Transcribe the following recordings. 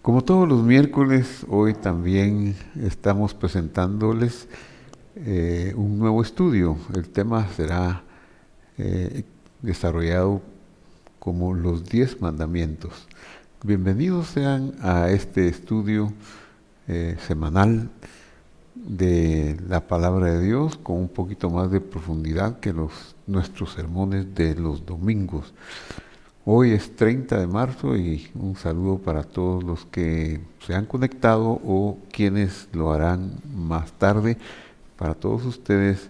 Como todos los miércoles, hoy también estamos presentándoles un nuevo estudio. El tema será desarrollado como los 10 mandamientos. Bienvenidos sean a este estudio semanal de la palabra de Dios con un poquito más de profundidad que nuestros sermones de los domingos. Hoy es 30 de marzo y un saludo para todos los que se han conectado o quienes lo harán más tarde. Para todos ustedes,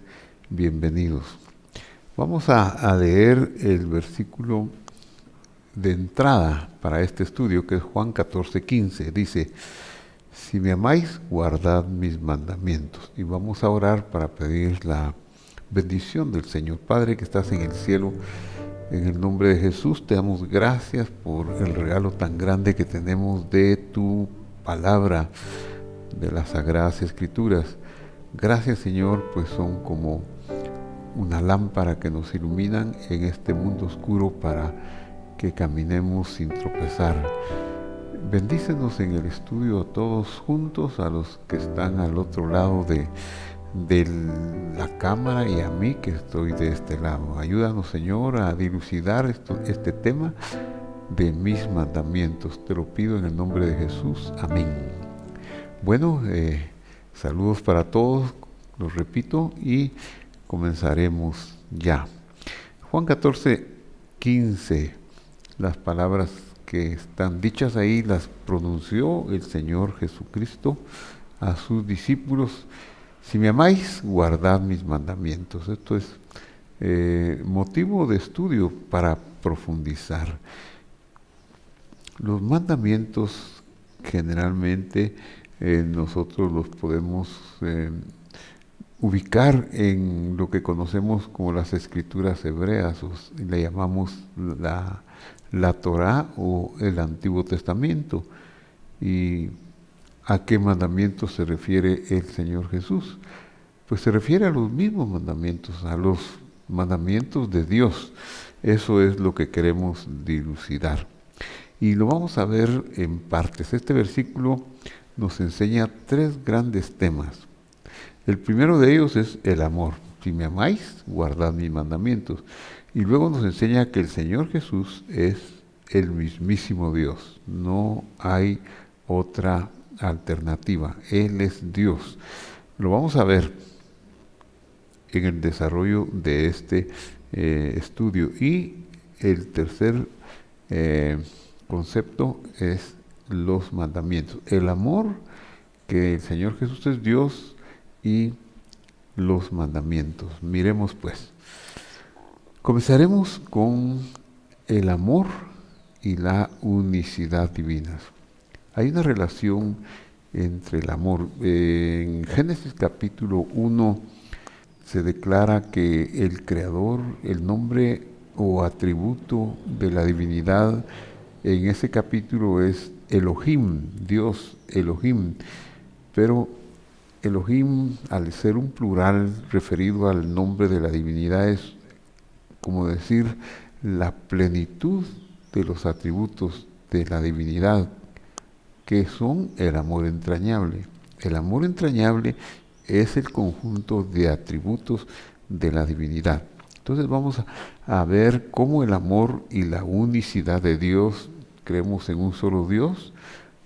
bienvenidos. Vamos a leer el versículo de entrada para este estudio, que es Juan 14:15. Dice: si me amáis, guardad mis mandamientos. Y vamos a orar para pedir la bendición del Señor. Padre que estás en el cielo, en el nombre de Jesús te damos gracias por el regalo tan grande que tenemos de tu palabra, de las Sagradas Escrituras. Gracias, Señor, pues son como una lámpara que nos iluminan en este mundo oscuro para que caminemos sin tropezar. Bendícenos en el estudio a todos juntos, a los que están al otro lado de la cámara y a mí que estoy de este lado. Ayúdanos, Señor, a dilucidar este tema de mis mandamientos. Te lo pido en el nombre de Jesús. Amén. Bueno, saludos para todos, los repito, y comenzaremos ya. Juan 14:15, las palabras que están dichas ahí las pronunció el Señor Jesucristo a sus discípulos. Si me amáis, guardad mis mandamientos. Esto es motivo de estudio para profundizar. Los mandamientos generalmente nosotros los podemos ubicar en lo que conocemos como las escrituras hebreas, le llamamos la Torá o el Antiguo Testamento. ¿Y a qué mandamientos se refiere el Señor Jesús? Pues se refiere a los mismos mandamientos, a los mandamientos de Dios. Eso es lo que queremos dilucidar. Y lo vamos a ver en partes. Este versículo nos enseña 3 grandes temas. El primero de ellos es el amor. Si me amáis, guardad mis mandamientos. Y luego nos enseña que el Señor Jesús es el mismísimo Dios. No hay otra alternativa. Él es Dios. Lo vamos a ver en el desarrollo de este estudio. Y el tercer concepto es los mandamientos. El amor, que el Señor Jesús es Dios, y los mandamientos. Miremos pues. Comenzaremos con el amor y la unicidad divinas. Hay una relación entre el amor. En Génesis capítulo 1 se declara que el creador, el nombre o atributo de la divinidad en ese capítulo es Elohim, Dios Elohim. Pero Elohim, al ser un plural referido al nombre de la divinidad, es como decir la plenitud de los atributos de la divinidad, que son el amor entrañable. El amor entrañable es el conjunto de atributos de la divinidad. Entonces vamos a ver cómo el amor y la unicidad de Dios, creemos en un solo Dios,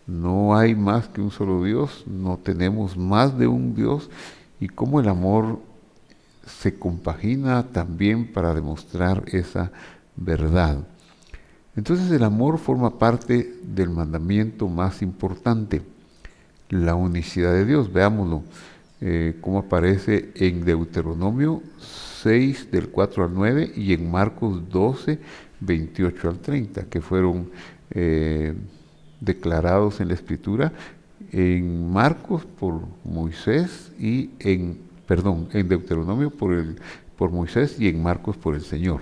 no hay más que un solo Dios, no tenemos más de un Dios, y cómo el amor se compagina también para demostrar esa verdad. Entonces el amor forma parte del mandamiento más importante, la unicidad de Dios. Veámoslo, cómo aparece en Deuteronomio 6, del 4 al 9, y en Marcos 12, 28 al 30, que fueron declarados en la Escritura, en Marcos por Moisés y en Deuteronomio por Moisés y en Marcos por el Señor.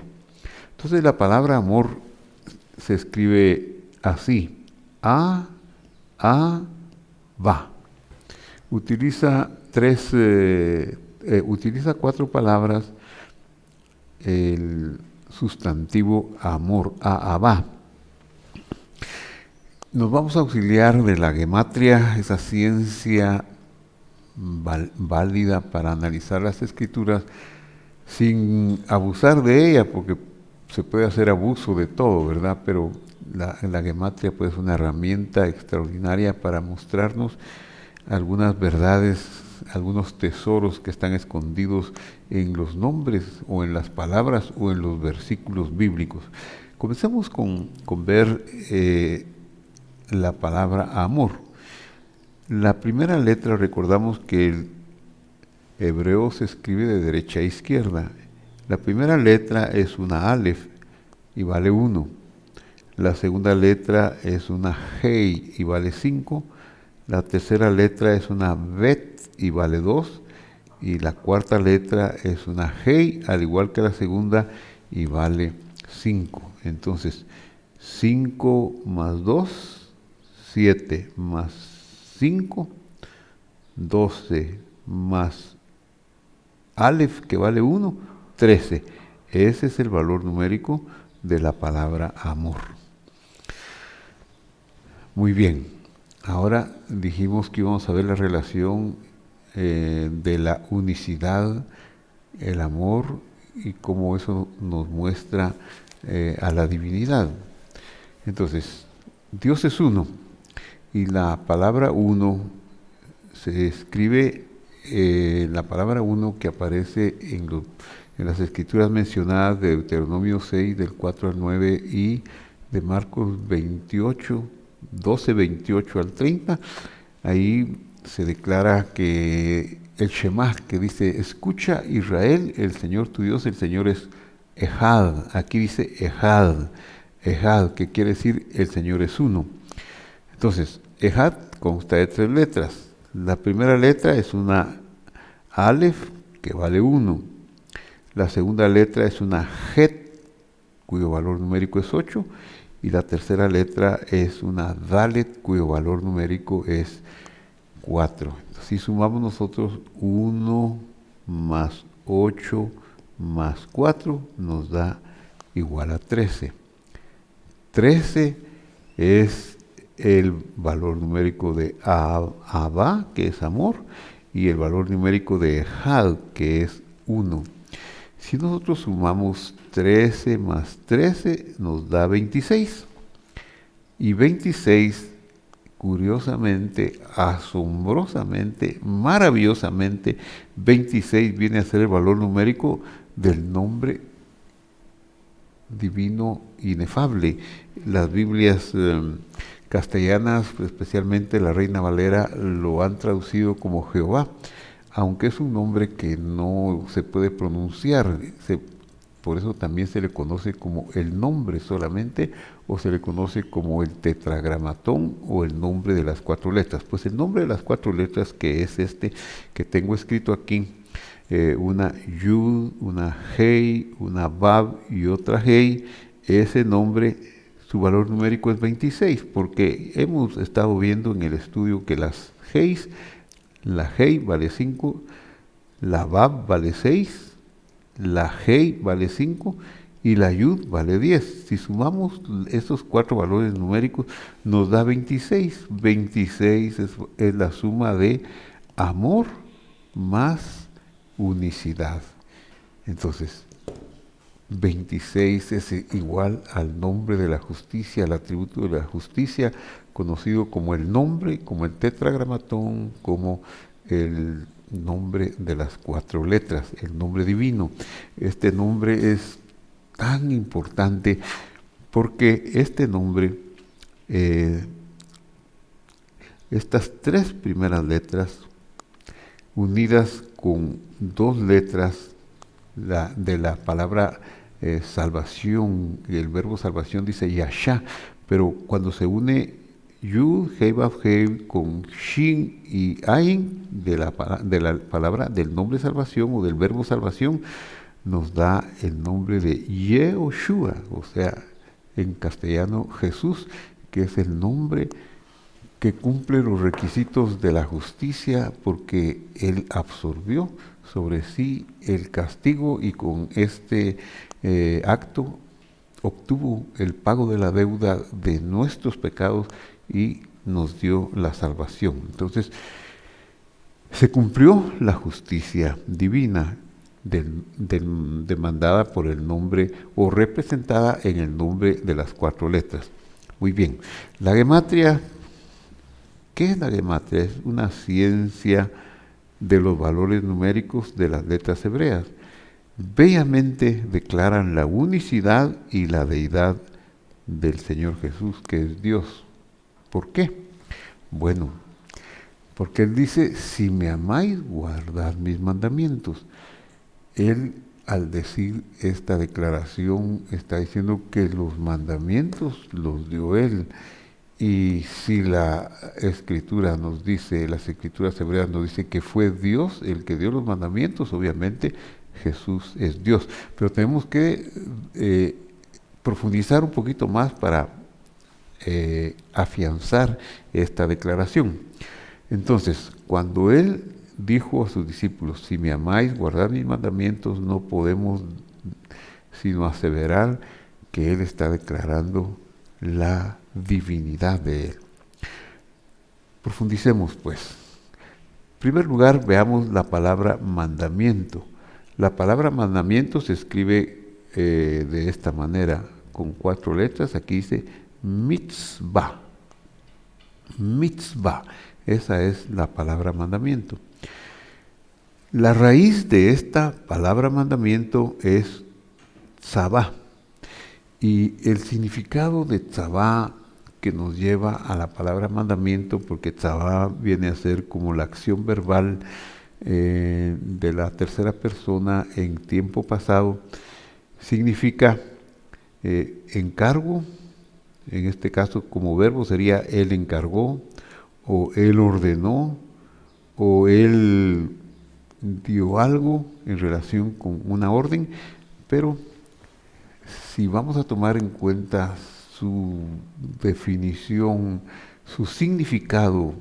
Entonces la palabra amor se escribe así: va. Utiliza 4 palabras el sustantivo amor, va. nos vamos a auxiliar de la gematria, esa ciencia válida para analizar las escrituras sin abusar de ella, porque se puede hacer abuso de todo, ¿verdad? Pero la gematria puede ser una herramienta extraordinaria para mostrarnos algunas verdades, algunos tesoros que están escondidos en los nombres o en las palabras o en los versículos bíblicos. Comencemos con ver la palabra amor. La primera letra, recordamos que el hebreo se escribe de derecha a izquierda. La primera letra es una Aleph y vale 1. La segunda letra es una Hei y vale 5. La tercera letra es una Bet y vale 2. Y la cuarta letra es una Hei, al igual que la segunda, y vale 5. Entonces, 5 más 2, 7 más 5, 12 más Aleph, que vale 1, 13. Ese es el valor numérico de la palabra amor. Muy bien, ahora dijimos que íbamos a ver la relación de la unicidad, el amor y cómo eso nos muestra a la divinidad. Entonces, Dios es uno y la palabra uno se escribe, la palabra uno que aparece en las escrituras mencionadas de Deuteronomio 6, del 4 al 9 y de Marcos 28, 12, 28 al 30. Ahí se declara que el Shema, que dice, escucha Israel, el Señor tu Dios, el Señor es Ejad. Aquí dice Ejad, Ejad, que quiere decir el Señor es uno. Entonces, Ejad consta de 3 letras. La primera letra es una Aleph, que vale 1. La segunda letra es una Het, cuyo valor numérico es 8. Y la tercera letra es una Dalet, cuyo valor numérico es 4. Si sumamos nosotros 1 más 8 más 4, nos da igual a 13. 13 es el valor numérico de Abba, que es amor, y el valor numérico de Ejad, que es 1. Si nosotros sumamos 13 más 13, nos da 26. Y 26, curiosamente, asombrosamente, maravillosamente, 26 viene a ser el valor numérico del nombre divino inefable. Las Biblias castellanas, especialmente la Reina Valera, lo han traducido como Jehová, aunque es un nombre que no se puede pronunciar. Por eso también se le conoce como el nombre solamente, o se le conoce como el tetragramatón o el nombre de las 4 letras. Pues el nombre de las 4 letras, que es este que tengo escrito aquí, una Yud, una Hei, una Bab y otra Hei, ese nombre, su valor numérico es 26, porque hemos estado viendo en el estudio que las Heis, la Hei vale 5, la Bab vale 6, la Hei vale 5 y la Yud vale 10. Si sumamos estos 4 valores numéricos, nos da 26. 26 es la suma de amor más unicidad. Entonces, 26 es igual al nombre de la justicia, al atributo de la justicia, conocido como el nombre, como el tetragramatón, como el nombre de las 4 letras, el nombre divino. Este nombre es tan importante porque este nombre, estas 3 primeras letras, unidas con 2 letras de la palabra salvación, el verbo salvación dice Yasha, pero cuando se une Yud, Hei, Vav, Hei con Shin y Ain de la palabra del nombre salvación o del verbo salvación, nos da el nombre de Yehoshua, o sea, en castellano Jesús, que es el nombre que cumple los requisitos de la justicia porque Él absorbió sobre sí el castigo y con este acto obtuvo el pago de la deuda de nuestros pecados y nos dio la salvación. Entonces, se cumplió la justicia divina demandada por el nombre o representada en el nombre de las 4 letras. Muy bien, la gematria, ¿qué es la gematria? Es una ciencia de los valores numéricos de las letras hebreas. Bellamente declaran la unicidad y la deidad del Señor Jesús, que es Dios. ¿Por qué? Bueno, porque Él dice, si me amáis, guardad mis mandamientos. Él, al decir esta declaración, está diciendo que los mandamientos los dio Él. Y si la Escritura nos dice, las Escrituras hebreas nos dicen que fue Dios el que dio los mandamientos, obviamente Jesús es Dios. Pero tenemos que profundizar un poquito más para afianzar esta declaración. Entonces, cuando Él dijo a sus discípulos, si me amáis, guardad mis mandamientos, no podemos sino aseverar que Él está declarando la divinidad de Él. Profundicemos pues. En primer lugar, veamos la palabra mandamiento. La palabra mandamiento se escribe de esta manera, con 4 letras. Aquí dice mitzvah. Mitzvah. Esa es la palabra mandamiento. La raíz de esta palabra mandamiento es tzavá. Y el significado de tzavá que nos lleva a la palabra mandamiento, porque tzavá viene a ser como la acción verbal de la tercera persona en tiempo pasado, significa encargo. En este caso, como verbo sería él encargó, o él ordenó, o él dio algo en relación con una orden. Pero si vamos a tomar en cuenta su definición, su significado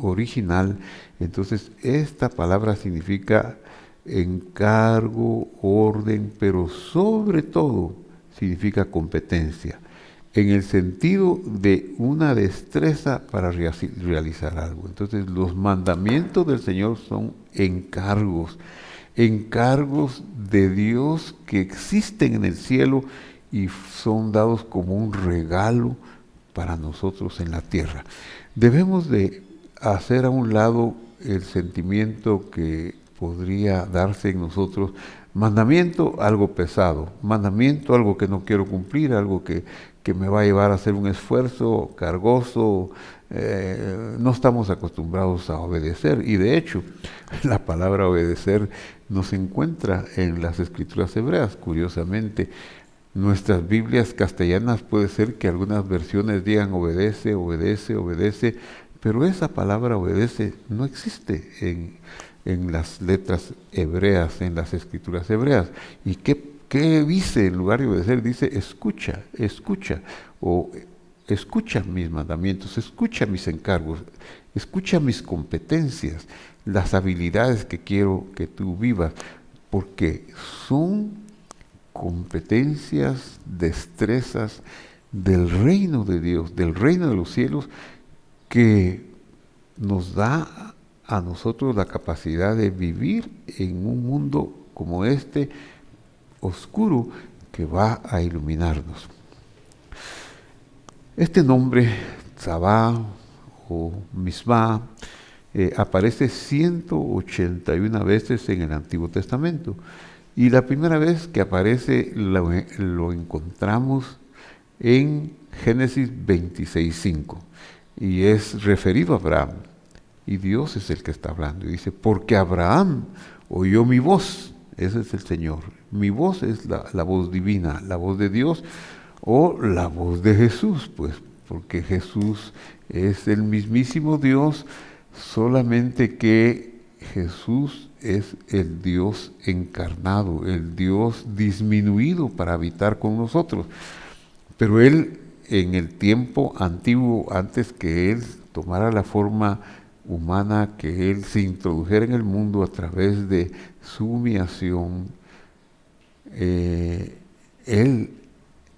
original, entonces esta palabra significa encargo, orden, pero sobre todo significa competencia, en el sentido de una destreza para realizar algo. Entonces los mandamientos del Señor son encargos de Dios que existen en el cielo y son dados como un regalo para nosotros en la tierra. Debemos de hacer a un lado el sentimiento que podría darse en nosotros. Mandamiento, algo pesado. Mandamiento, algo que no quiero cumplir, algo que me va a llevar a hacer un esfuerzo cargoso. No estamos acostumbrados a obedecer. Y de hecho, la palabra obedecer no se encuentra en las Escrituras hebreas. Curiosamente, nuestras Biblias castellanas puede ser que algunas versiones digan obedece, obedece, obedece, pero esa palabra obedece no existe en las letras hebreas, en las Escrituras hebreas. ¿Y qué dice en lugar de obedecer? Dice escucha, escucha, o escucha mis mandamientos, escucha mis encargos, escucha mis competencias, las habilidades que quiero que tú vivas, porque son competencias, destrezas del reino de Dios, del reino de los cielos, que nos da a nosotros la capacidad de vivir en un mundo como este, oscuro, que va a iluminarnos. Este nombre, tzavá o mitzvah, aparece 181 veces en el Antiguo Testamento. Y la primera vez que aparece lo encontramos en Génesis 26:5. Y es referido a Abraham. Y Dios es el que está hablando. Y dice, porque Abraham oyó mi voz. Ese es el Señor. Mi voz es la voz divina, la voz de Dios o la voz de Jesús, pues, porque Jesús es el mismísimo Dios, solamente que Jesús es el Dios encarnado, el Dios disminuido para habitar con nosotros. Pero Él, en el tiempo antiguo, antes que Él tomara la forma humana, que Él se introdujera en el mundo a través de su humillación, Él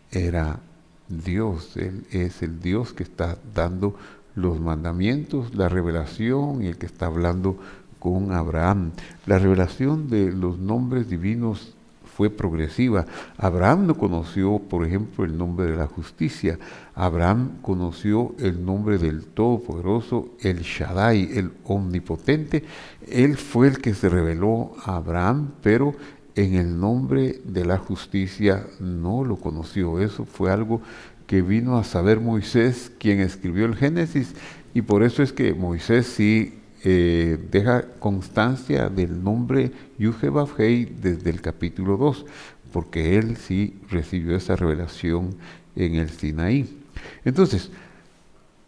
era Dios. Él es el Dios que está dando los mandamientos, la revelación, y el que está hablando con Abraham. La revelación de los nombres divinos fue progresiva. Abraham no conoció, por ejemplo, el nombre de la justicia. Abraham conoció el nombre del Todopoderoso, el Shaddai, el Omnipotente. Él fue el que se reveló a Abraham, pero en el nombre de la justicia no lo conoció. Eso fue algo que vino a saber Moisés, quien escribió el Génesis, y por eso es que Moisés sí deja constancia del nombre Yud-Heh-Vav-Hei desde el capítulo 2, porque él sí recibió esa revelación en el Sinaí. Entonces,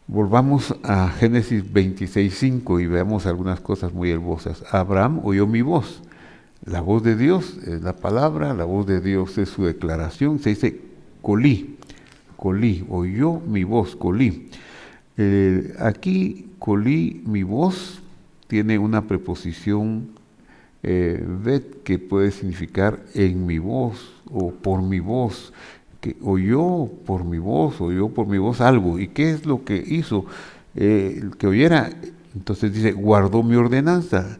volvamos a Génesis 26:5 y veamos algunas cosas muy hermosas. Abraham oyó mi voz. La voz de Dios es la palabra, la voz de Dios es su declaración. Se dice colí, oyó mi voz, colí. Aquí colí mi voz tiene una preposición vet, que puede significar en mi voz o por mi voz, que oyó por mi voz algo. ¿Y qué es lo que hizo? Que oyera. Entonces dice, guardó mi ordenanza.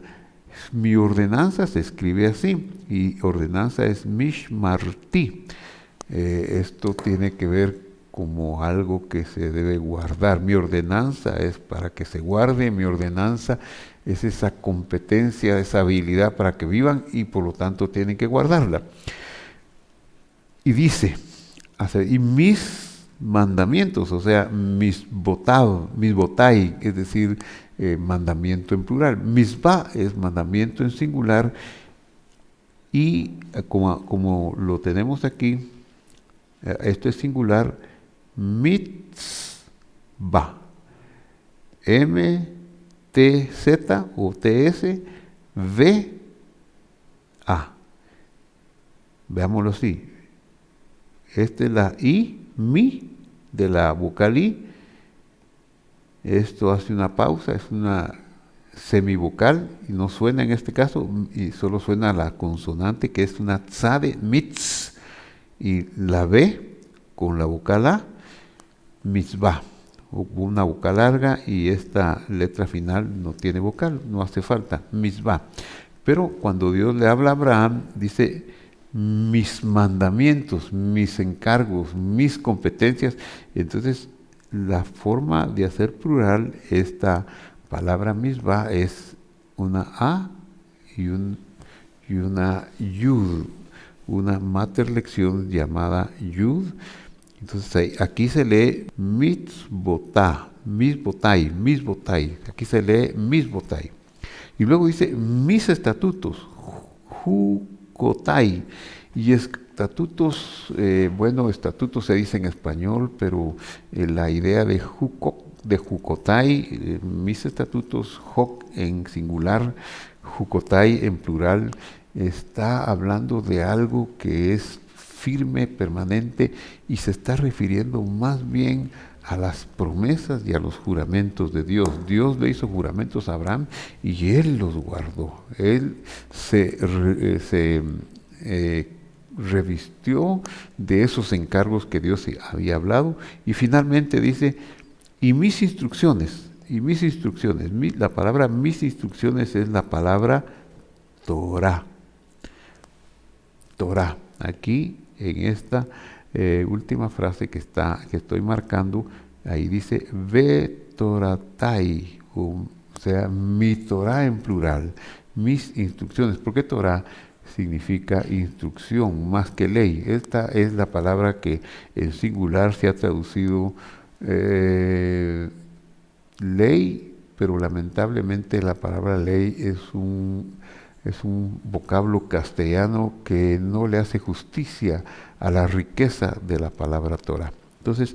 Mi ordenanza se escribe así, y ordenanza es mishmarti. Esto tiene que ver como algo que se debe guardar. Mi ordenanza es para que se guarde, mi ordenanza es esa competencia, esa habilidad para que vivan, y por lo tanto tienen que guardarla. Y dice, y mis mandamientos, o sea, mis botai, es decir, mandamiento en plural. Misbah es mandamiento en singular, y como lo tenemos aquí, esto es singular, mitzvah, M-T-Z o T-S-V-A. Veámoslo así. Esta es la I, mi, de la vocal I. Esto hace una pausa, es una semivocal, y no suena en este caso, y solo suena la consonante, que es una tzade, mitz, y la B con la vocal A, mitzvah, una vocal larga, y esta letra final no tiene vocal, no hace falta, mitzvah. Pero cuando Dios le habla a Abraham, dice, mis mandamientos, mis encargos, mis competencias. Entonces, la forma de hacer plural esta palabra misma es una A y una Yud, una mater lección llamada Yud. Entonces aquí se lee misbotai, aquí se lee misbotai. Y luego dice mis estatutos, jucotai. Y estatutos, estatutos se dice en español, pero la idea de jucotai, mis estatutos, joc en singular, jucotai en plural, está hablando de algo que es firme, permanente, y se está refiriendo más bien a las promesas y a los juramentos de Dios. Dios le hizo juramentos a Abraham y él los guardó. Él se revistió de esos encargos que Dios había hablado, y finalmente dice, y mis instrucciones, la palabra mis instrucciones es la palabra Torah. Torah. Aquí en esta última frase que estoy marcando, ahí dice ve toratai, o sea, mi Torah en plural, mis instrucciones. ¿Por qué Torah significa instrucción más que ley? Esta es la palabra que en singular se ha traducido ley, pero lamentablemente la palabra ley es un vocablo castellano que no le hace justicia a la riqueza de la palabra Torah. Entonces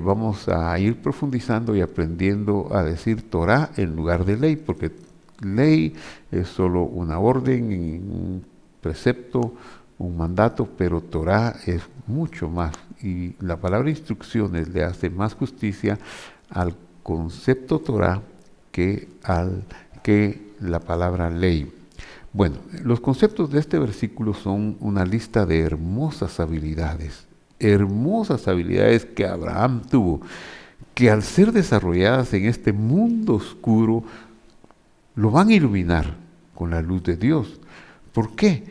vamos a ir profundizando y aprendiendo a decir Torah en lugar de ley, porque ley es solo una orden, un precepto, un mandato, pero Torah es mucho más, y la palabra instrucciones le hace más justicia al concepto Torah que la palabra ley. Bueno, los conceptos de este versículo son una lista de hermosas habilidades, hermosas habilidades que Abraham tuvo, que al ser desarrolladas en este mundo oscuro, lo van a iluminar con la luz de Dios. ¿Por qué?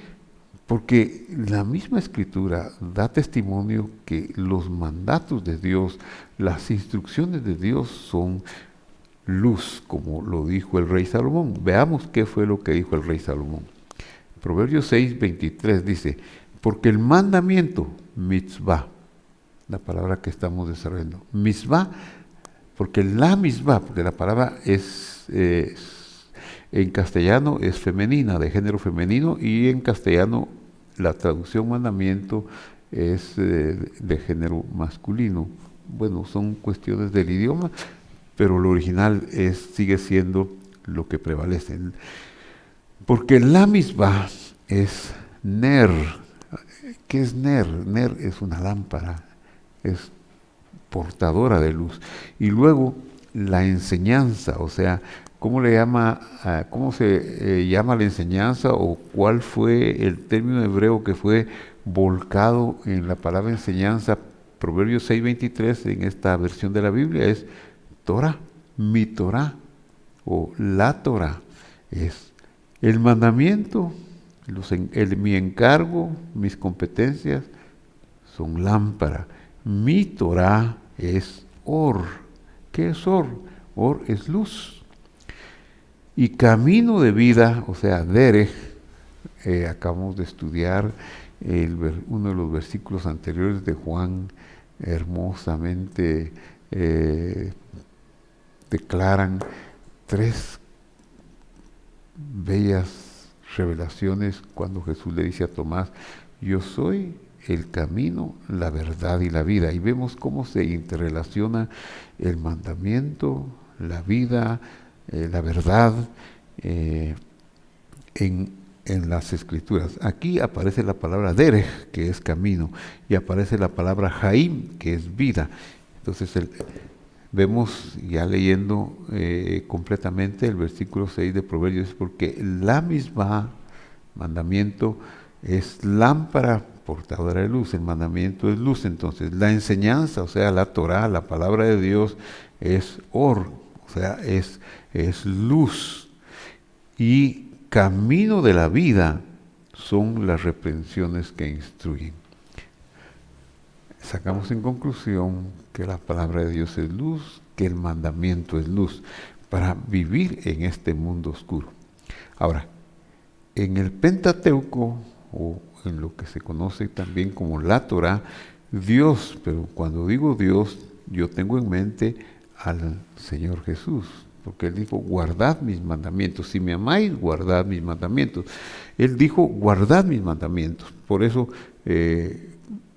Porque la misma Escritura da testimonio que los mandatos de Dios, las instrucciones de Dios son luz, como lo dijo el rey Salomón. Veamos qué fue lo que dijo el rey Salomón. Proverbios 6:23 dice, porque el mandamiento, mitzvah, la palabra que estamos desarrollando, mitzvah, porque la palabra es en castellano es femenina, de género femenino, y en castellano la traducción mandamiento es de género masculino. Bueno, son cuestiones del idioma, pero lo original sigue siendo lo que prevalece. Porque la misma es ner. ¿Qué es ner? Ner es una lámpara, es portadora de luz. Y luego la enseñanza, o sea, ¿cómo se llama la enseñanza o cuál fue el término hebreo que fue volcado en la palabra enseñanza? Proverbios 6:23 en esta versión de la Biblia es Torah, mi Torah o la Torah. Es el mandamiento, mi encargo, mis competencias son lámpara. Mi Torah es or. ¿Qué es or? Or es luz. Y camino de vida, o sea, derech, acabamos de estudiar uno de los versículos anteriores de Juan, hermosamente declaran tres bellas revelaciones cuando Jesús le dice a Tomás, yo soy el camino, la verdad y la vida. Y vemos cómo se interrelaciona el mandamiento, la vida, la verdad en las Escrituras. Aquí aparece la palabra derech, que es camino, y aparece la palabra Jaim, que es vida. Entonces vemos ya leyendo completamente el versículo 6 de Proverbios, porque la misma mandamiento es lámpara portadora de luz, el mandamiento es luz. Entonces la enseñanza, o sea, la Torah, la palabra de Dios, es or, o sea, es luz. Y camino de la vida son las reprensiones que instruyen. Sacamos en conclusión que la palabra de Dios es luz, que el mandamiento es luz, para vivir en este mundo oscuro. Ahora, en el Pentateuco, o en lo que se conoce también como la Torah, Dios, pero cuando digo Dios, yo tengo en mente al Señor Jesús, porque Él dijo, guardad mis mandamientos. Si me amáis, guardad mis mandamientos. Él dijo, guardad mis mandamientos. Por eso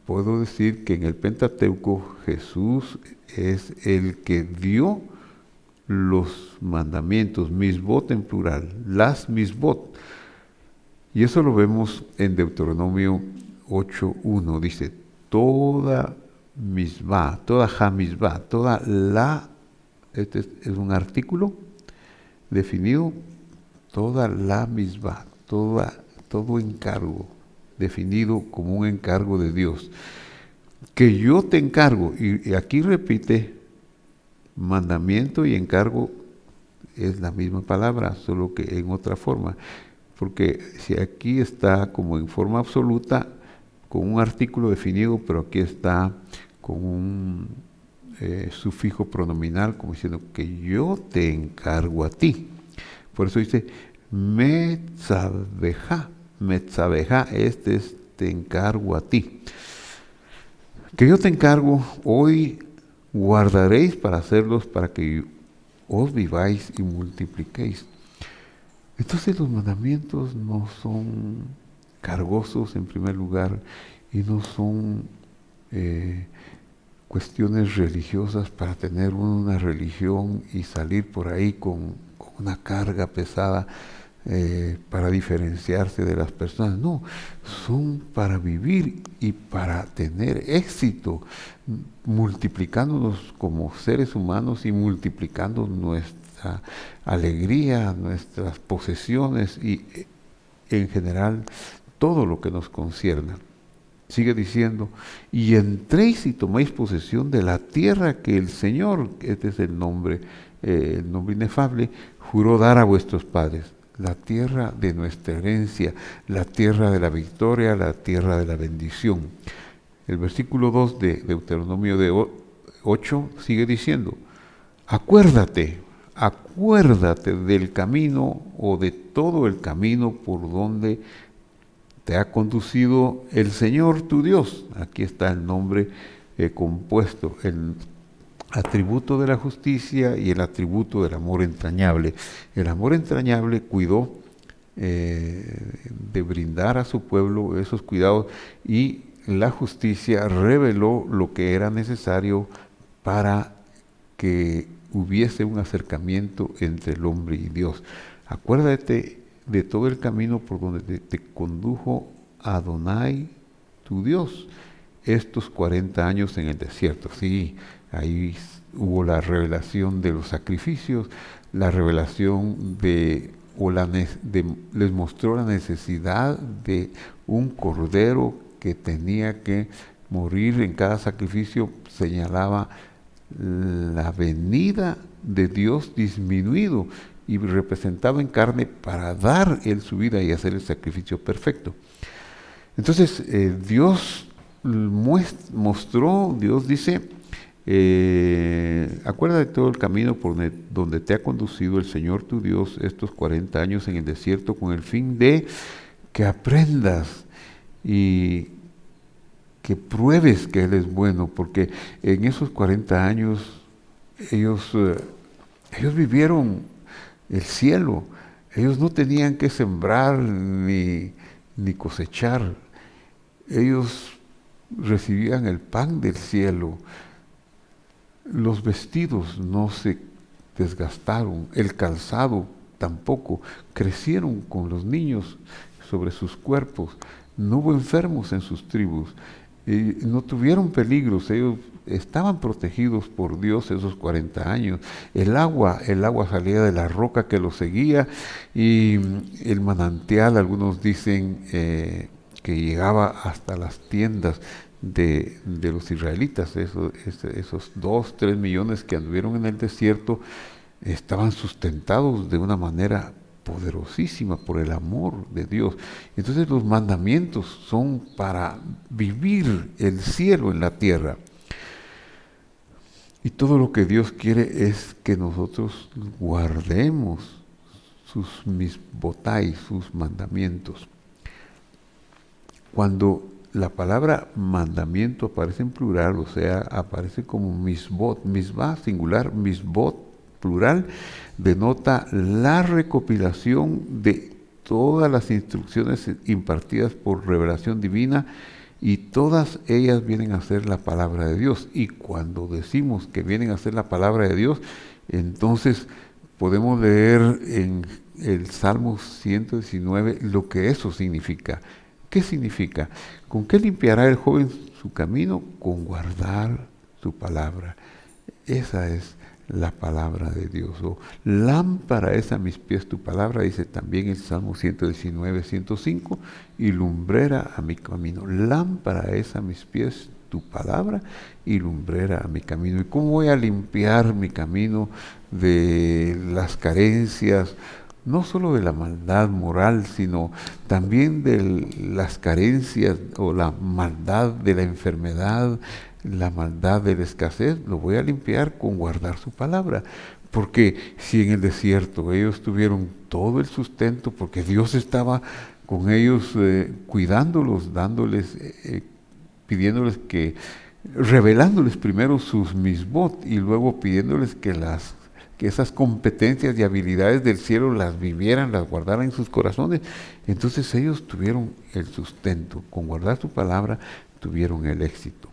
puedo decir que en el Pentateuco Jesús es el que dio los mandamientos, misbot en plural, las misbot. Y eso lo vemos en Deuteronomio 8:1. Dice, toda misbah, toda jamisbah, toda la, este es un artículo definido, toda la misbah, todo encargo definido como un encargo de Dios, que yo te encargo, y aquí repite, mandamiento y encargo es la misma palabra, solo que en otra forma, porque si aquí está como en forma absoluta, con un artículo definido, pero aquí está con un sufijo pronominal, como diciendo que yo te encargo a ti. Por eso dice, metzabeja, te encargo a ti. Que yo te encargo, hoy guardaréis para hacerlos, para que os viváis y multipliquéis. Entonces los mandamientos no son cargosos en primer lugar y no son cuestiones religiosas para tener una religión y salir por ahí con una carga pesada para diferenciarse de las personas. No, son para vivir y para tener éxito, multiplicándonos como seres humanos y multiplicando nuestra alegría, nuestras posesiones y en general todo lo que nos concierne. sigue diciendo, y entréis y toméis posesión de la tierra que el Señor, este es el nombre inefable, juró dar a vuestros padres. La tierra de nuestra herencia, la tierra de la victoria, la tierra de la bendición. El versículo 2 de Deuteronomio 8 sigue diciendo, acuérdate del camino o de todo el camino por donde te ha conducido el Señor tu Dios. Aquí está el nombre compuesto, el atributo de la justicia y el atributo del amor entrañable. El amor entrañable cuidó de brindar a su pueblo esos cuidados, y la justicia reveló lo que era necesario para que hubiese un acercamiento entre el hombre y Dios. Acuérdate de todo el camino por donde te condujo Adonai, tu Dios, estos 40 años en el desierto. Sí, ahí hubo la revelación de los sacrificios, la revelación les mostró la necesidad de un cordero que tenía que morir en cada sacrificio, señalaba la venida de Dios disminuido y representado en carne para dar Él su vida y hacer el sacrificio perfecto. Entonces Dios mostró, Dios dice, acuérdate de todo el camino por donde te ha conducido el Señor tu Dios estos 40 años en el desierto, con el fin de que aprendas y que pruebes que Él es bueno, porque en esos 40 años ellos vivieron el cielo. Ellos no tenían que sembrar ni cosechar. Ellos recibían el pan del cielo. Los vestidos no se desgastaron, el calzado tampoco. Crecieron con los niños sobre sus cuerpos. No hubo enfermos en sus tribus. No tuvieron peligros, ellos estaban protegidos por Dios esos 40 años. El agua salía de la roca que los seguía, y el manantial, algunos dicen que llegaba hasta las tiendas de los israelitas. Esos 2-3 millones que anduvieron en el desierto estaban sustentados de una manera poderosísima por el amor de Dios. Entonces los mandamientos son para vivir el cielo en la tierra. Y todo lo que Dios quiere es que nosotros guardemos sus misbotai, sus mandamientos. Cuando la palabra mandamiento aparece en plural, o sea, aparece como misbot, misbah singular, misbot plural, denota la recopilación de todas las instrucciones impartidas por revelación divina, y todas ellas vienen a ser la palabra de Dios. Y cuando decimos que vienen a ser la palabra de Dios, entonces podemos leer en el Salmo 119 lo que eso significa. ¿Qué significa? ¿Con qué limpiará el joven su camino? Con guardar su palabra. Esa es la palabra de Dios. O lámpara es a mis pies tu palabra, dice también el Salmo 119, 105, y lumbrera a mi camino. Lámpara es a mis pies tu palabra y lumbrera a mi camino. ¿Y cómo voy a limpiar mi camino de las carencias, no solo de la maldad moral, sino también de las carencias o la maldad de la enfermedad, la maldad de la escasez? Lo voy a limpiar con guardar su palabra. Porque si en el desierto ellos tuvieron todo el sustento, porque Dios estaba con ellos cuidándolos, dándoles, pidiéndoles que, revelándoles primero sus misbot y luego pidiéndoles que esas competencias y habilidades del cielo las vivieran, las guardaran en sus corazones. Entonces ellos tuvieron el sustento, con guardar su palabra tuvieron el éxito.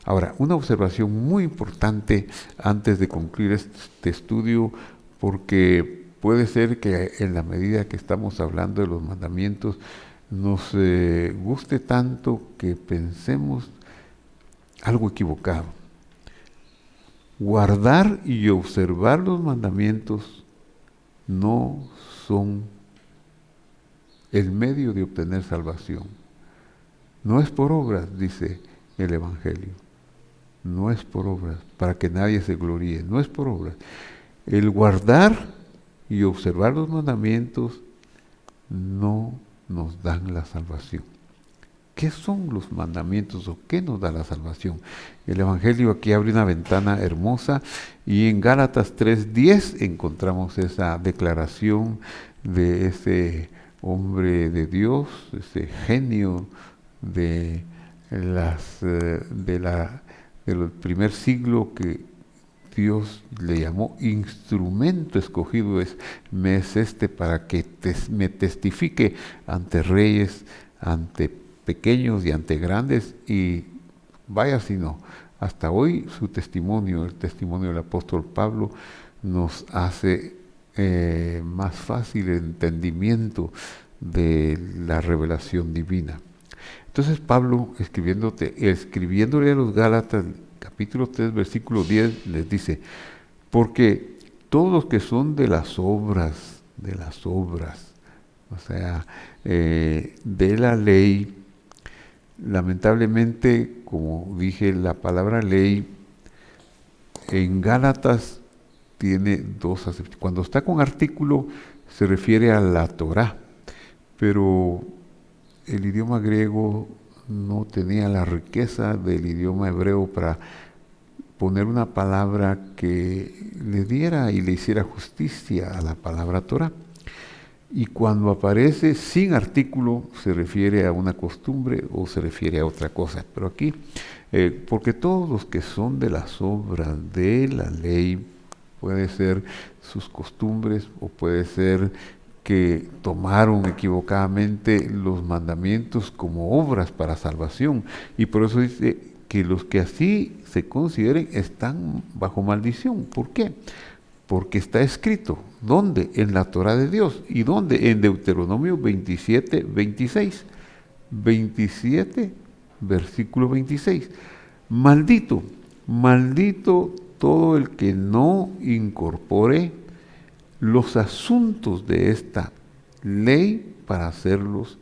Ahora, una observación muy importante antes de concluir este estudio, porque puede ser que en la medida que estamos hablando de los mandamientos nos guste tanto que pensemos algo equivocado. Guardar y observar los mandamientos no son el medio de obtener salvación. No es por obras, dice el Evangelio. No es por obras, para que nadie se gloríe. No es por obras. El guardar y observar los mandamientos no nos dan la salvación. ¿Qué son los mandamientos o qué nos da la salvación? El Evangelio aquí abre una ventana hermosa y en Gálatas 3:10 encontramos esa declaración de ese hombre de Dios, ese genio de del primer siglo que Dios le llamó instrumento escogido me es este para que me testifique ante reyes, ante pequeños y ante grandes, y vaya si no, hasta hoy su testimonio, el testimonio del apóstol Pablo, nos hace más fácil el entendimiento de la revelación divina. Entonces Pablo, escribiéndole a los Gálatas, capítulo 3, versículo 10, les dice, porque todos los que son de las obras, o sea, de la ley, lamentablemente, como dije, la palabra ley en Gálatas tiene dos acepciones. Cuando está con artículo se refiere a la Torá, pero el idioma griego no tenía la riqueza del idioma hebreo para poner una palabra que le diera y le hiciera justicia a la palabra Torá. Y cuando aparece sin artículo se refiere a una costumbre o se refiere a otra cosa. Pero aquí, porque todos los que son de las obras de la ley, puede ser sus costumbres o puede ser que tomaron equivocadamente los mandamientos como obras para salvación. Y por eso dice que los que así se consideren están bajo maldición. ¿Por qué? Porque está escrito, ¿dónde? En la Torá de Dios. ¿Y dónde? En Deuteronomio 27, 26. 27, versículo 26. Maldito, maldito todo el que no incorpore los asuntos de esta ley para hacerlos,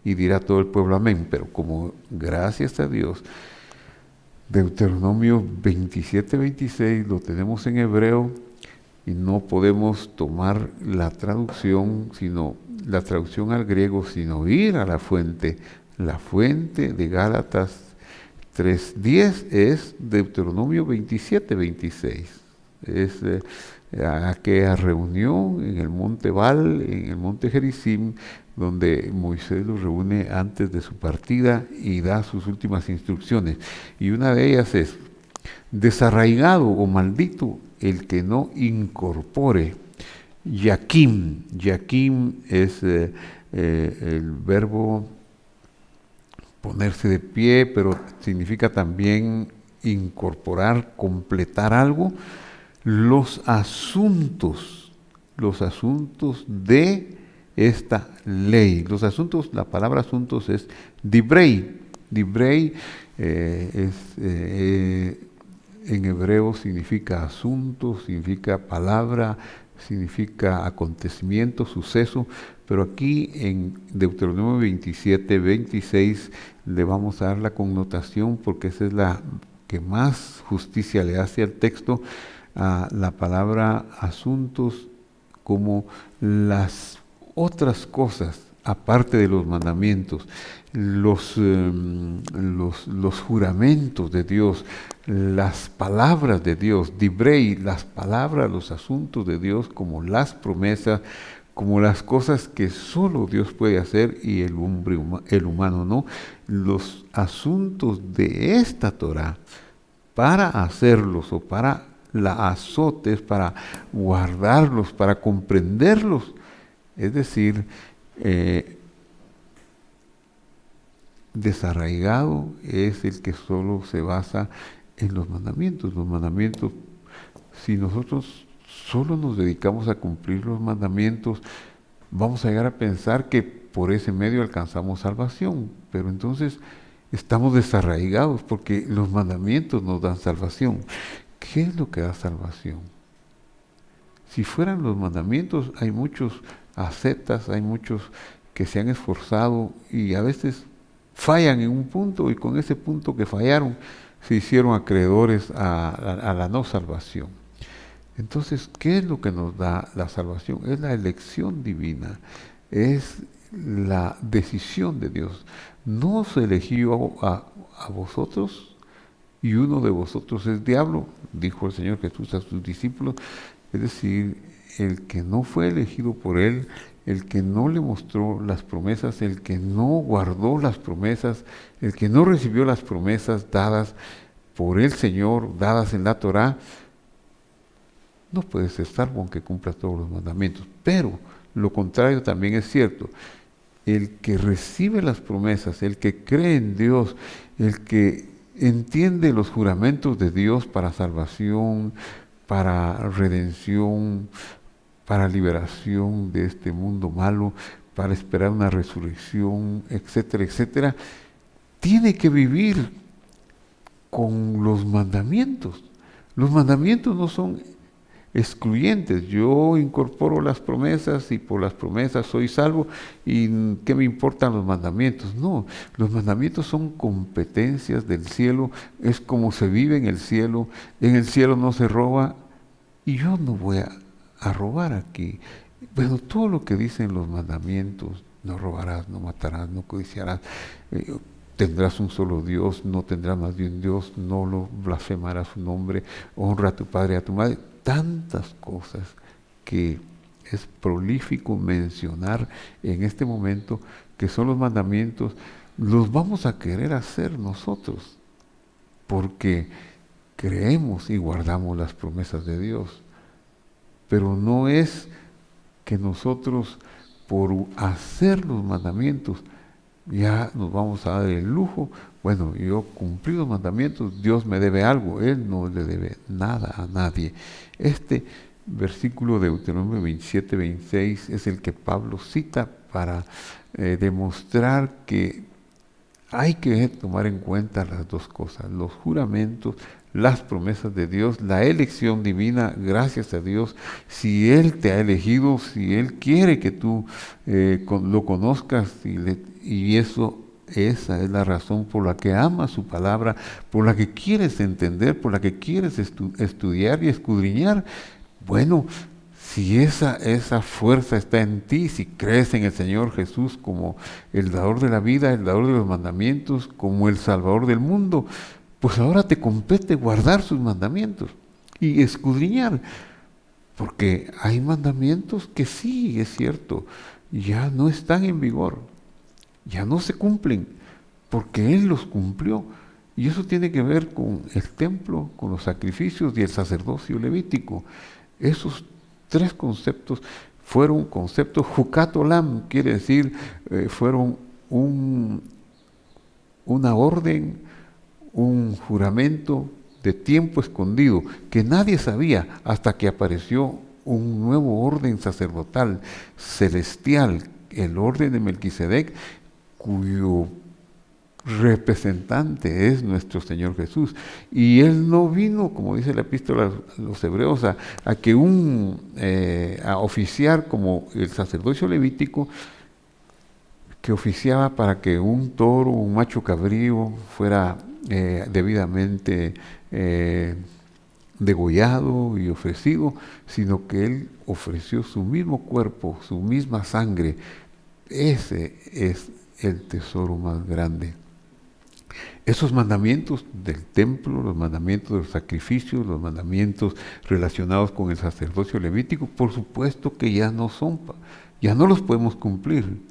y dirá todo el pueblo amén. Pero como gracias a Dios, Deuteronomio 27, 26 lo tenemos en hebreo y no podemos tomar la traducción al griego, sino ir a la fuente. La fuente de Gálatas 3:10 es Deuteronomio 27, 26. Es aquella reunión en el monte Val, en el monte Gerizim, donde Moisés los reúne antes de su partida y da sus últimas instrucciones. Y una de ellas es, desarraigado o maldito el que no incorpore. Yaquim. Yaquim es el verbo ponerse de pie, pero significa también incorporar, completar algo. Los asuntos de esta ley. Los asuntos, la palabra asuntos es dibrei. Dibrei en hebreo significa asunto, significa palabra, significa acontecimiento, suceso, pero aquí en Deuteronomio 27, 26 le vamos a dar la connotación porque esa es la que más justicia le hace al texto, a la palabra asuntos como las otras cosas aparte de los mandamientos, los juramentos de Dios, las palabras de Dios, dibrei, las palabras, los asuntos de Dios, como las promesas, como las cosas que solo Dios puede hacer y el humano no, los asuntos de esta Torah, para hacerlos o para la azotes, para guardarlos, para comprenderlos, es decir, desarraigado es el que solo se basa en los mandamientos. Los mandamientos, si nosotros solo nos dedicamos a cumplir los mandamientos, vamos a llegar a pensar que por ese medio alcanzamos salvación, pero entonces estamos desarraigados porque los mandamientos nos dan salvación. ¿Qué es lo que da salvación? Si fueran los mandamientos, hay muchos ascetas, hay muchos que se han esforzado y a veces fallan en un punto y con ese punto que fallaron se hicieron acreedores a la no salvación. Entonces, ¿qué es lo que nos da la salvación? Es la elección divina, es la decisión de Dios. No se eligió a vosotros y uno de vosotros es diablo, dijo el Señor Jesús a sus discípulos. Es decir, el que no fue elegido por Él, el que no le mostró las promesas, el que no guardó las promesas, el que no recibió las promesas dadas por el Señor, dadas en la Torá, no puede ser salvo aunque cumpla todos los mandamientos. Pero lo contrario también es cierto. El que recibe las promesas, el que cree en Dios, el que entiende los juramentos de Dios para salvación, para redención, para liberación de este mundo malo, para esperar una resurrección, etcétera, etcétera, tiene que vivir con los mandamientos. Los mandamientos no son excluyentes. Yo incorporo las promesas y por las promesas soy salvo y ¿qué me importan los mandamientos? No, los mandamientos son competencias del cielo, es como se vive en el cielo no se roba y yo no voy a robar aquí. Bueno, todo lo que dicen los mandamientos, no robarás, no matarás, no codiciarás, tendrás un solo Dios, no tendrás más de un Dios, no lo blasfemarás su nombre, honra a tu padre y a tu madre. Tantas cosas que es prolífico mencionar en este momento, que son los mandamientos, los vamos a querer hacer nosotros, porque creemos y guardamos las promesas de Dios. Pero no es que nosotros, por hacer los mandamientos, ya nos vamos a dar el lujo. Bueno, yo cumplí los mandamientos, Dios me debe algo. Él no le debe nada a nadie. Este versículo de Deuteronomio 27, 26 es el que Pablo cita para demostrar que hay que tomar en cuenta las dos cosas, los juramentos, las promesas de Dios, la elección divina, gracias a Dios. Si Él te ha elegido, si Él quiere que tú lo conozcas y esa es la razón por la que amas su palabra, por la que quieres entender, por la que quieres estudiar y escudriñar. Bueno, si esa fuerza está en ti, si crees en el Señor Jesús como el dador de la vida, el dador de los mandamientos, como el salvador del mundo, pues ahora te compete guardar sus mandamientos y escudriñar. Porque hay mandamientos que sí, es cierto, ya no están en vigor, ya no se cumplen, porque Él los cumplió. Y eso tiene que ver con el templo, con los sacrificios y el sacerdocio levítico. Esos tres conceptos fueron conceptos jucat olam, quiere decir, fueron una orden, un juramento de tiempo escondido, que nadie sabía hasta que apareció un nuevo orden sacerdotal, celestial, el orden de Melquisedec, cuyo representante es nuestro Señor Jesús. Y Él no vino, como dice la epístola a los hebreos, a oficiar como el sacerdocio levítico, que oficiaba para que un toro, un macho cabrío fuera debidamente degollado y ofrecido, sino que Él ofreció su mismo cuerpo, su misma sangre. Ese es el tesoro más grande. Esos mandamientos del templo, los mandamientos de los sacrificios, los mandamientos relacionados con el sacerdocio levítico, por supuesto que ya no los podemos cumplir,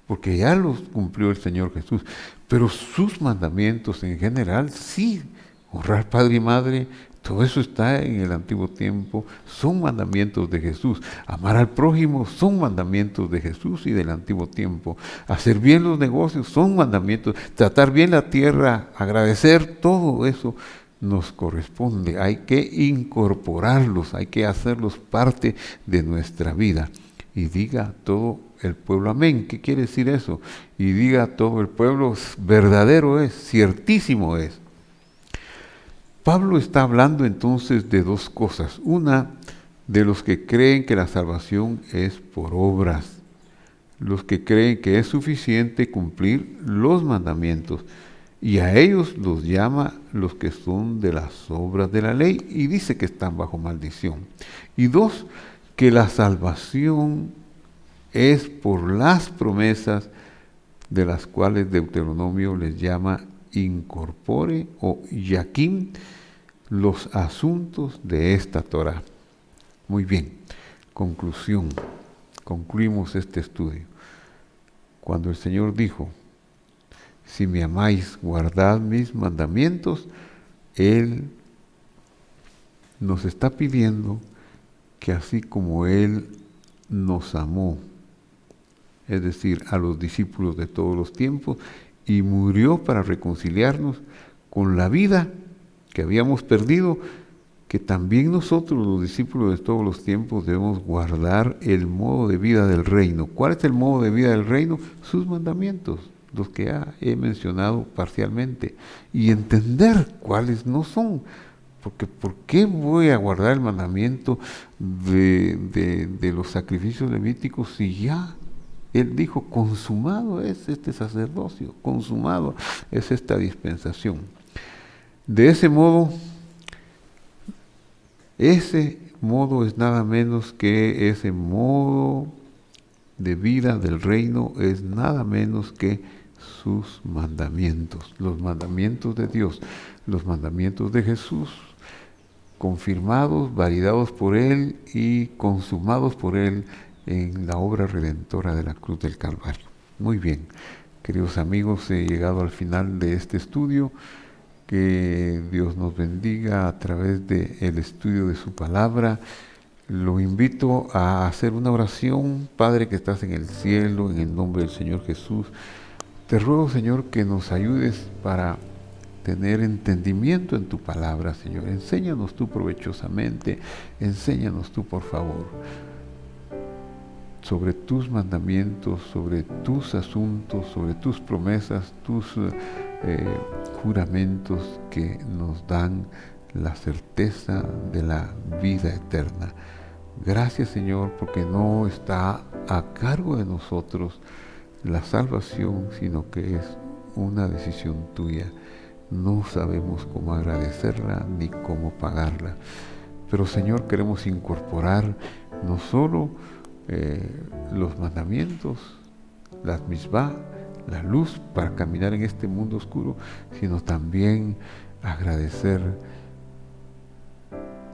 porque ya los cumplió el Señor Jesús. Pero sus mandamientos en general, sí, honrar padre y madre, todo eso está en el antiguo tiempo, son mandamientos de Jesús. Amar al prójimo son mandamientos de Jesús y del antiguo tiempo. Hacer bien los negocios son mandamientos. Tratar bien la tierra, agradecer, todo eso nos corresponde. Hay que incorporarlos, hay que hacerlos parte de nuestra vida. Y diga todo el pueblo amén. ¿Qué quiere decir eso? Y diga todo el pueblo, verdadero es, ciertísimo es. Pablo está hablando entonces de dos cosas. Una, de los que creen que la salvación es por obras. los que creen que es suficiente cumplir los mandamientos, y a ellos los llama los que son de las obras de la ley, y dice que están bajo maldición. Y dos, que la salvación es por las promesas de las cuales Deuteronomio les llama incorpore o yaquim, los asuntos de esta Torah. Muy bien, conclusión. Concluimos este estudio. Cuando el Señor dijo, si me amáis, guardad mis mandamientos, Él nos está pidiendo que así como Él nos amó, es decir, a los discípulos de todos los tiempos, y murió para reconciliarnos con la vida que habíamos perdido, que también nosotros, los discípulos de todos los tiempos, debemos guardar el modo de vida del reino. ¿Cuál es el modo de vida del reino? Sus mandamientos, los que ya he mencionado parcialmente, y entender cuáles no son. Porque ¿por qué voy a guardar el mandamiento de los sacrificios levíticos si ya Él dijo, consumado es este sacerdocio, consumado es esta dispensación? De ese modo, ese modo es nada menos que ese modo de vida del reino, es nada menos que sus mandamientos, los mandamientos de Dios, los mandamientos de Jesús, confirmados, validados por Él y consumados por Él en la obra redentora de la cruz del Calvario. Muy bien, queridos amigos, he llegado al final de este estudio. Que Dios nos bendiga a través del estudio de su palabra. Lo invito a hacer una oración. Padre que estás en el cielo, en el nombre del Señor Jesús, te ruego, Señor, que nos ayudes para tener entendimiento en tu palabra, Señor. Enséñanos tú provechosamente, enséñanos tú, por favor, sobre tus mandamientos, sobre tus asuntos, sobre tus promesas, tus juramentos que nos dan la certeza de la vida eterna. Gracias, Señor, porque no está a cargo de nosotros la salvación, sino que es una decisión tuya. No sabemos cómo agradecerla ni cómo pagarla. Pero, Señor, queremos incorporar no solo los mandamientos, las misbah, la luz para caminar en este mundo oscuro, sino también agradecer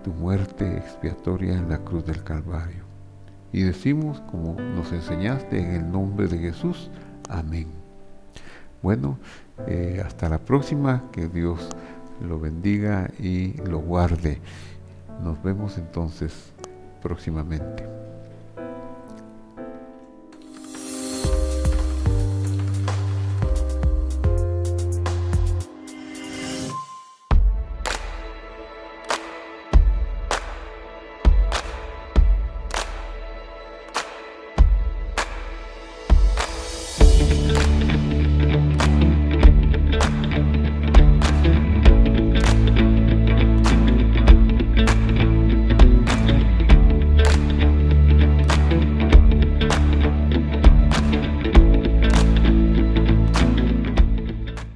tu muerte expiatoria en la cruz del Calvario. Y decimos, como nos enseñaste, en el nombre de Jesús, amén. Bueno, hasta la próxima, que Dios lo bendiga y lo guarde. Nos vemos entonces próximamente.